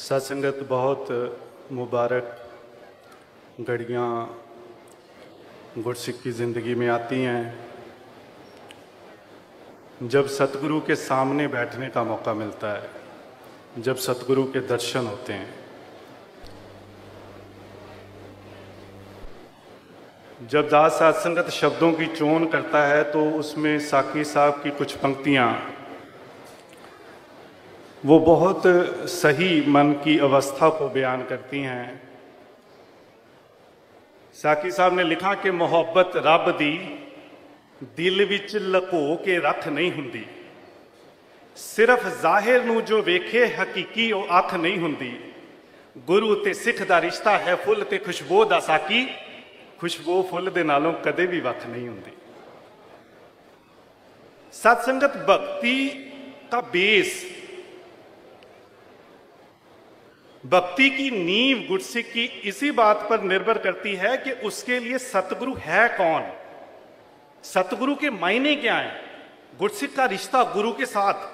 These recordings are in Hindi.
सत्संगत बहुत मुबारक घड़ियाँ गुरसिख की ज़िंदगी में आती हैं जब सतगुरु के सामने बैठने का मौका मिलता है, जब सतगुरु के दर्शन होते हैं, जब दास सत्संगत शब्दों की चोन करता है तो उसमें साकी साहब की कुछ पंक्तियाँ वो बहुत सही मन की अवस्था को बयान करती हैं। साकी साहब ने लिखा कि मोहब्बत रब दी दिल विच लको के रख नहीं हुंदी, सिर्फ जाहिर नूं जो वेखे हकीकी वो अख नहीं हुंदी। गुरु ते सिख दा रिश्ता है फुल ते खुशबू दा साकी, खुशबू फुल दे नालों कदे भी वख नहीं हुंदी। सत्संगत भक्ति का बेस, भक्ति की नींव गुरसिख की इसी बात पर निर्भर करती है कि उसके लिए सतगुरु है कौन, सतगुरु के मायने क्या हैं। गुरसिख का रिश्ता गुरु के साथ,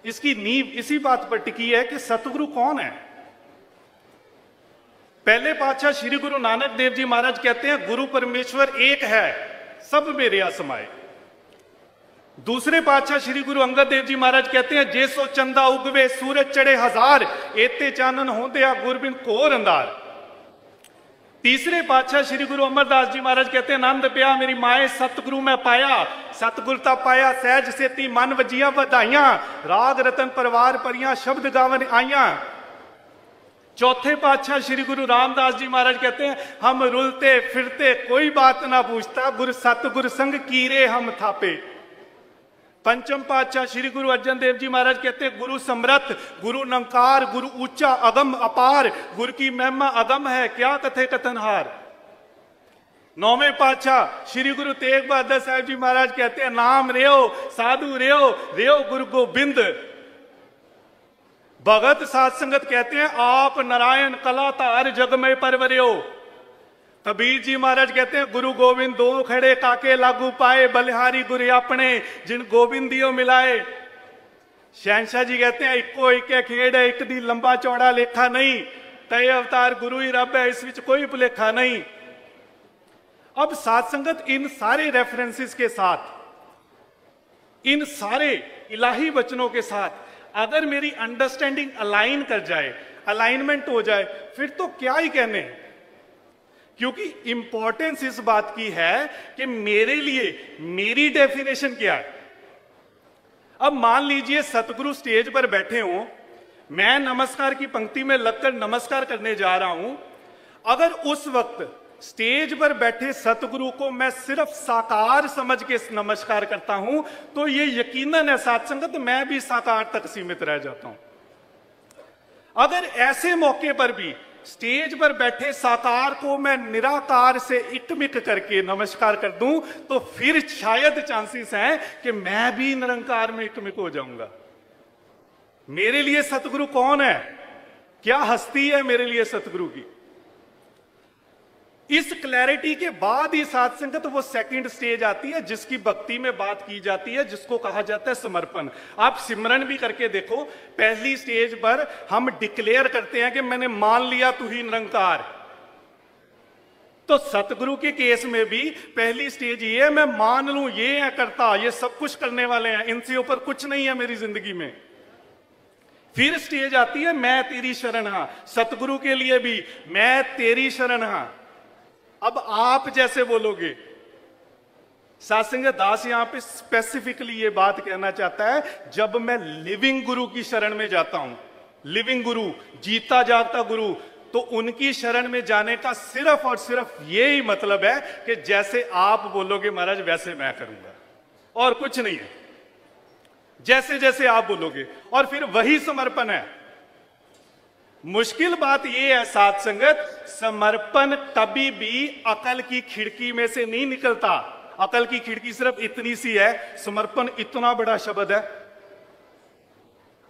इसकी नींव इसी बात पर टिकी है कि सतगुरु कौन है। पहले पातशाह श्री गुरु नानक देव जी महाराज कहते हैं गुरु परमेश्वर एक है, सब मेरे असमाए। दूसरे पातशाह श्री गुरु अंगद देव जी महाराज कहते हैं जे सो चंदा उगवे सूरज चढ़े हजार, एते चानन होंदे गुरबिन घोर अंधार। तीसरे पातशाह श्री गुरु अमरदास जी महाराज कहते हैं आनंद पिया मेरी माए सतगुरु मैं पाया, सतगुरता पाया सहज सेती मन वजियां बधाइयां, राग रतन परवार परियां शब्द गावन आइयां। चौथे पातशाह श्री गुरु रामदास जी महाराज कहते हैं हम रुलते फिरते कोई बात ना पूछता, गुरु सतगुर संग कीरे हम थापे। पंचम पातशाह श्री गुरु अर्जन देव जी महाराज कहते हैं गुरु समरथ गुरु नंकार गुरु ऊंचा अगम अपार, गुरु की महिमा अगम है क्या कथे कथनहार। नौवें पातशाह श्री गुरु तेग बहादुर साहब जी महाराज कहते हैं नाम रेओ साधु रेओ रेओ गुरु गोबिंद। भगत साध संगत कहते हैं आप नारायण कला तार जग में परवरियो। कबीर जी महाराज कहते हैं गुरु गोविंद दो खड़े काके लागू पाए, बलिहारी गुरु अपने जिन गोविंद दियो मिलाए। शहनशाह जी कहते हैं इको इके खेड़ है एक दी लंबा चौड़ा लेखा नहीं, तय अवतार गुरु ही रब है इस विच कोई भुलेखा नहीं। अब साध संगत इन सारे रेफरेंसेस के साथ, इन सारे इलाही वचनों के साथ अगर मेरी अंडरस्टैंडिंग अलाइन कर जाए, अलाइनमेंट हो जाए, फिर तो क्या ही कहने। क्योंकि इंपॉर्टेंस इस बात की है कि मेरे लिए मेरी डेफिनेशन क्या है। अब मान लीजिए सतगुरु स्टेज पर बैठे हों, मैं नमस्कार की पंक्ति में लगकर नमस्कार करने जा रहा हूं, अगर उस वक्त स्टेज पर बैठे सतगुरु को मैं सिर्फ साकार समझ के नमस्कार करता हूं तो ये यकीनन है सत्संगत मैं भी साकार तक सीमित रह जाता हूं। अगर ऐसे मौके पर भी स्टेज पर बैठे साकार को मैं निराकार से इकमिक करके नमस्कार कर दूं तो फिर शायद चांसेस हैं कि मैं भी निरंकार में इकमिक हो जाऊंगा। मेरे लिए सतगुरु कौन है, क्या हस्ती है मेरे लिए सतगुरु की। इस क्लैरिटी के बाद ही साध संगत वो सेकंड स्टेज आती है जिसकी भक्ति में बात की जाती है, जिसको कहा जाता है समर्पण। आप सिमरन भी करके देखो, पहली स्टेज पर हम डिक्लेयर करते हैं कि मैंने मान लिया तू ही निरंकार। तो सतगुरु के केस में भी पहली स्टेज ये है मैं मान लूं ये है करता, ये सब कुछ करने वाले हैं, इनसे ऊपर कुछ नहीं है मेरी जिंदगी में। फिर स्टेज आती है मैं तेरी शरण हां, सतगुरु के लिए भी मैं तेरी शरण हां। अब आप जैसे बोलोगे, सत्संग दास यहां पे स्पेसिफिकली ये बात कहना चाहता है जब मैं लिविंग गुरु की शरण में जाता हूं, लिविंग गुरु जीता जागता गुरु, तो उनकी शरण में जाने का सिर्फ और सिर्फ ये ही मतलब है कि जैसे आप बोलोगे महाराज वैसे मैं करूंगा और कुछ नहीं है, जैसे जैसे आप बोलोगे, और फिर वही समर्पण है। मुश्किल बात यह है साध संगत, समर्पण कभी भी अकल की खिड़की में से नहीं निकलता। अकल की खिड़की सिर्फ इतनी सी है, समर्पण इतना बड़ा शब्द है।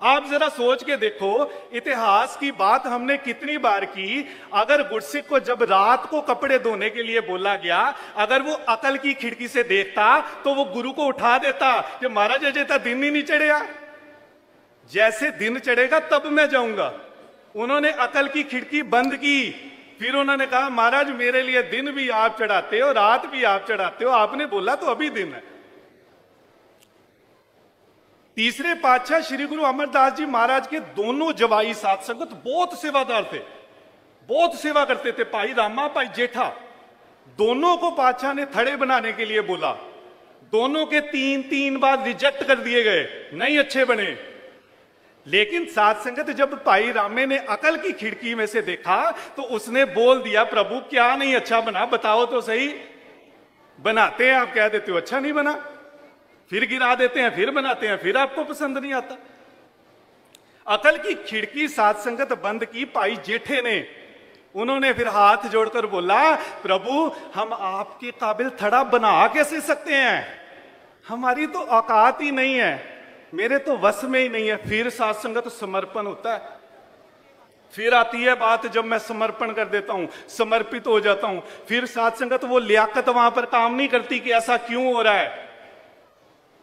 आप जरा सोच के देखो, इतिहास की बात हमने कितनी बार की। अगर गुरसिख को जब रात को कपड़े धोने के लिए बोला गया, अगर वो अकल की खिड़की से देखता तो वो गुरु को उठा देता कि महाराज अजय तो दिन ही नहीं चढ़ेगा, जैसे दिन चढ़ेगा तब मैं जाऊंगा। उन्होंने अकल की खिड़की बंद की। फिर उन्होंने कहा महाराज मेरे लिए दिन भी आप चढ़ाते हो, रात भी आप चढ़ाते हो, आपने बोला तो अभी दिन है। तीसरे पातशाह श्री गुरु अमरदास जी महाराज के दोनों जवाई साध संगत बहुत सेवादार थे, बहुत सेवा करते थे। भाई रामा, भाई जेठा, दोनों को पातशाह ने थड़े बनाने के लिए बोला। दोनों के 3 बार रिजेक्ट कर दिए गए, नहीं अच्छे बने। लेकिन साध संगत जब भाई रामे ने अकल की खिड़की में से देखा तो उसने बोल दिया, प्रभु क्या नहीं अच्छा बना, बताओ तो सही। बनाते हैं आप, कह देते हो अच्छा नहीं बना, फिर गिरा देते हैं, फिर बनाते हैं, फिर आपको पसंद नहीं आता। अकल की खिड़की साध संगत बंद की भाई जेठे ने। उन्होंने फिर हाथ जोड़कर बोला, प्रभु हम आपके काबिल थड़ा बना कैसे सकते हैं, हमारी तो औकात ही नहीं है, मेरे तो वश में ही नहीं है। फिर साध संगत समर्पण होता है। फिर आती है बात जब मैं समर्पण कर देता हूं, समर्पित हो जाता हूं, फिर साध संगत वो लियाकत वहां पर काम नहीं करती कि ऐसा क्यों हो रहा है।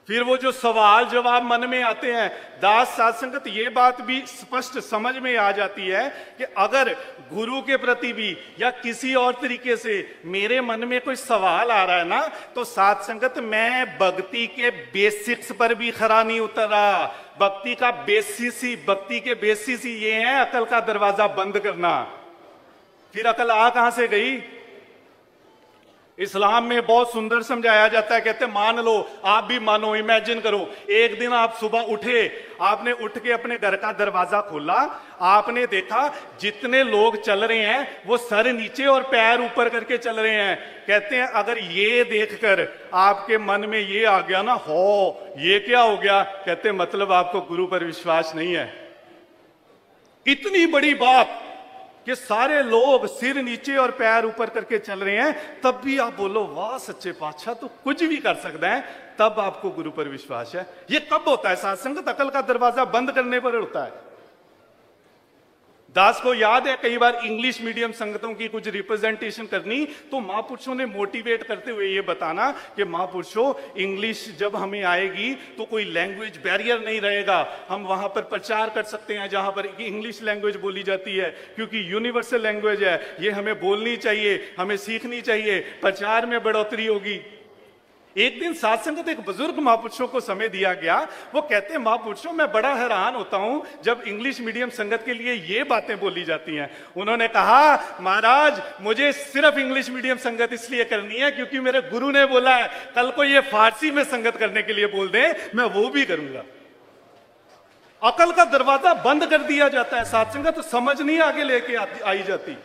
फिर वो जो सवाल जवाब मन में आते हैं, दास साध संगत ये बात भी स्पष्ट समझ में आ जाती है कि अगर गुरु के प्रति भी या किसी और तरीके से मेरे मन में कोई सवाल आ रहा है ना, तो साध संगत मैं भक्ति के बेसिक्स पर भी खरा नहीं उतरा। भक्ति का बेसिस ही, भक्ति के बेसिस ही ये है अकल का दरवाजा बंद करना। फिर अकल आ कहां से गई? इस्लाम में बहुत सुंदर समझाया जाता है। कहते हैं मान लो, आप भी मानो, इमेजिन करो, एक दिन आप सुबह उठे, आपने उठ के अपने घर का दरवाजा खोला, आपने देखा जितने लोग चल रहे हैं वो सर नीचे और पैर ऊपर करके चल रहे हैं। कहते हैं अगर ये देखकर आपके मन में ये आ गया ना, हो ये क्या हो गया, कहते हैं मतलब आपको गुरु पर विश्वास नहीं है। इतनी बड़ी बात कि सारे लोग सिर नीचे और पैर ऊपर करके चल रहे हैं, तब भी आप बोलो वाह सच्चे पातशाह तो कुछ भी कर सकता है, तब आपको गुरु पर विश्वास है। ये कब होता है? साध संगत अकल का दरवाजा बंद करने पर होता है। दास को याद है कई बार इंग्लिश मीडियम संगतों की कुछ रिप्रेजेंटेशन करनी, तो महापुरुषों ने मोटिवेट करते हुए ये बताना कि महापुरुषों इंग्लिश जब हमें आएगी तो कोई लैंग्वेज बैरियर नहीं रहेगा, हम वहां पर प्रचार कर सकते हैं जहां पर इंग्लिश लैंग्वेज बोली जाती है, क्योंकि यूनिवर्सल लैंग्वेज है, ये हमें बोलनी चाहिए, हमें सीखनी चाहिए, प्रचार में बढ़ोतरी होगी। एक दिन साध संगत एक बुजुर्ग महापुरुषों को समय दिया गया, वो कहते हैं महापुरुषों मैं बड़ा हैरान होता हूं जब इंग्लिश मीडियम संगत के लिए ये बातें बोली जाती हैं। उन्होंने कहा महाराज मुझे सिर्फ इंग्लिश मीडियम संगत इसलिए करनी है क्योंकि मेरे गुरु ने बोला है, कल को ये फारसी में संगत करने के लिए बोल दें मैं वो भी करूंगा। अकल का दरवाजा बंद कर दिया जाता है। साध संगत तो समझ नहीं आगे लेके आई जाती।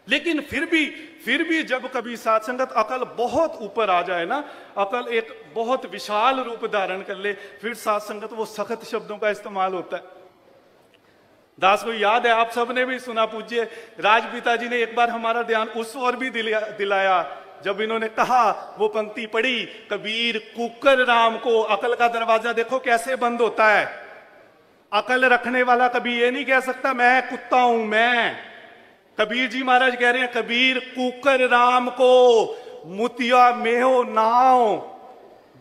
लेकिन फिर भी जब कभी साध संगत अकल बहुत ऊपर आ जाए ना, अकल एक बहुत विशाल रूप धारण कर ले, फिर साध संगत वो सख्त शब्दों का इस्तेमाल होता है। दास को याद है, आप सबने भी सुना, पूज्य राजपिता जी ने एक बार हमारा ध्यान उस ओर भी दिलाया जब इन्होंने कहा, वो पंक्ति पढ़ी, कबीर कुकर राम को। अकल का दरवाजा देखो कैसे बंद होता है। अकल रखने वाला कभी ये नहीं कह सकता मैं कुत्ता हूं। मैं कबीर जी महाराज कह रहे हैं, कबीर कुकर राम को मुतिया मेहो नाव,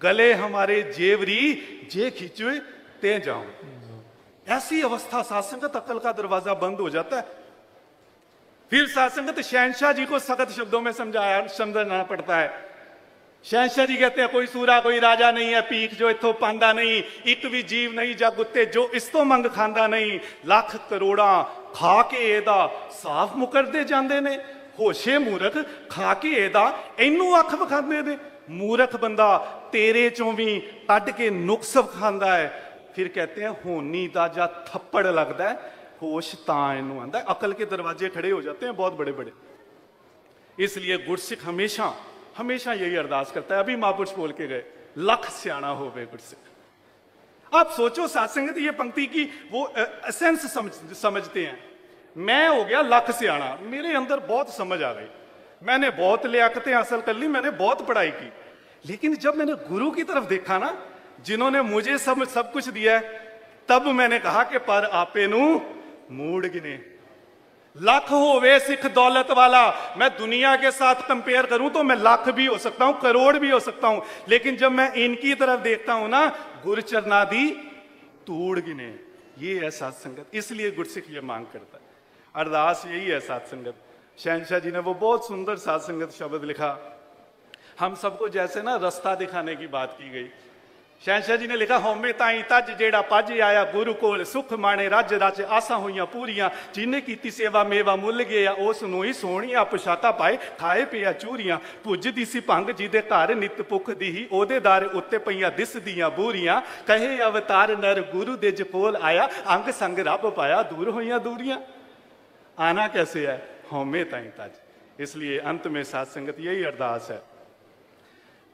गले हमारे जेवरी जे खिंचवे ते जाऊं। ऐसी अवस्था साध संगत अकल का दरवाजा बंद हो जाता है। फिर साध संगत शहंशाह जी को सख्त शब्दों में समझाना पड़ता है। शहंशाह जी कहते हैं कोई सूरा कोई राजा नहीं है, पीख जो इथों पांदा नहीं, एक भी जीव नहीं जग उत्ते जो इस्तो मंग खांदा नहीं, लाख करोड़ा खा के एदा साफ मुकरदे जांदे ने। होशे मूरख खा के एदा इनू अख विखांदे ने। मूरख बंदा तेरे चों भी कट के नुक्स विखांदा है। फिर कहते हैं होनी दा जा थप्पड़ लगदा है, होश तां इनू आंदा है। अकल के दरवाजे खड़े हो जाते हैं बहुत बड़े बड़े। इसलिए गुरसिख हमेशा हमेशा यही अरदास करता है। अभी महापुरुष बोल के गए, लख स्याणा होवे गुरसिख। आप सोचो साध संगत ये पंक्ति की वो एसेंस समझते हैं। मैं हो गया लख स्याणा, मेरे अंदर बहुत समझ आ गई, मैंने बहुत लियाकतें हासिल कर ली, मैंने बहुत पढ़ाई की, लेकिन जब मैंने गुरु की तरफ देखा ना, जिन्होंने मुझे सब कुछ दिया है, तब मैंने कहा कि पर आपे नू मूड गिने। लाख होवे सिख दौलत वाला, मैं दुनिया के साथ कंपेयर करूं तो मैं लाख भी हो सकता हूं, करोड़ भी हो सकता हूं, लेकिन जब मैं इनकी तरफ देखता हूं ना, गुरचरना दी तूड़ गिने। ये है साध संगत। इसलिए गुरसिख ये मांग करता है। अरदास यही है साध संगत। शहनशाह जी ने वो बहुत सुंदर साध संगत शब्द लिखा। हम सबको जैसे ना रास्ता दिखाने की बात की गई, शहनशाह जी ने लिखा, होमे ताई तज जेड़ा पज आया गुरु कोल, सुख माने रज रज आसा हुईयां पूरियां, जिन्हें कीती सेवा मेवा मुल गया, उस नूं ही सोहणियां पुछाता पाए, खाए पिया चूरियां, पुजदी सी भंग जिदे घर नित भुख दी ही, ओदे दार उत्ते पईयां दिसदियां बूरियां, कहे अवतार नर गुरु दे कोल आया, अंग संग रब पाया, दूर होईयां दूरियां। आना कैसे है? होमे ताई तज। इसलिए अंत में साध संगत यही अरदास है।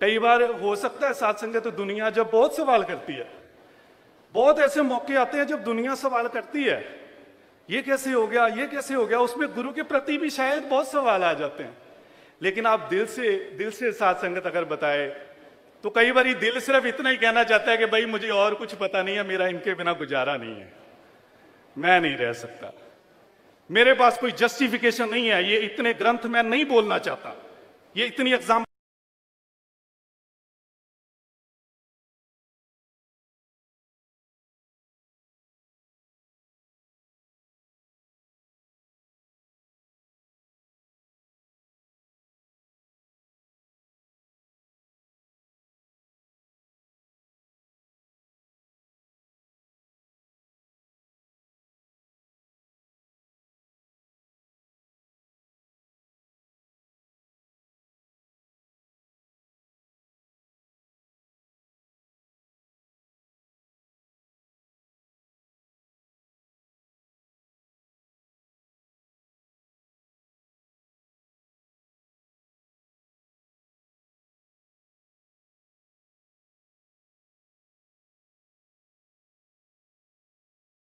कई बार हो सकता है साध संगत तो दुनिया जब बहुत सवाल करती है, बहुत ऐसे मौके आते हैं जब दुनिया सवाल करती है, ये कैसे हो गया, ये कैसे हो गया, उसमें गुरु के प्रति भी शायद बहुत सवाल आ जाते हैं। लेकिन आप दिल से साध संगत अगर बताए तो कई बार दिल सिर्फ इतना ही कहना चाहता है कि भाई मुझे और कुछ पता नहीं है, मेरा इनके बिना गुजारा नहीं है, मैं नहीं रह सकता, मेरे पास कोई जस्टिफिकेशन नहीं है, ये इतने ग्रंथ मैं नहीं बोलना चाहता, ये इतनी एग्जाम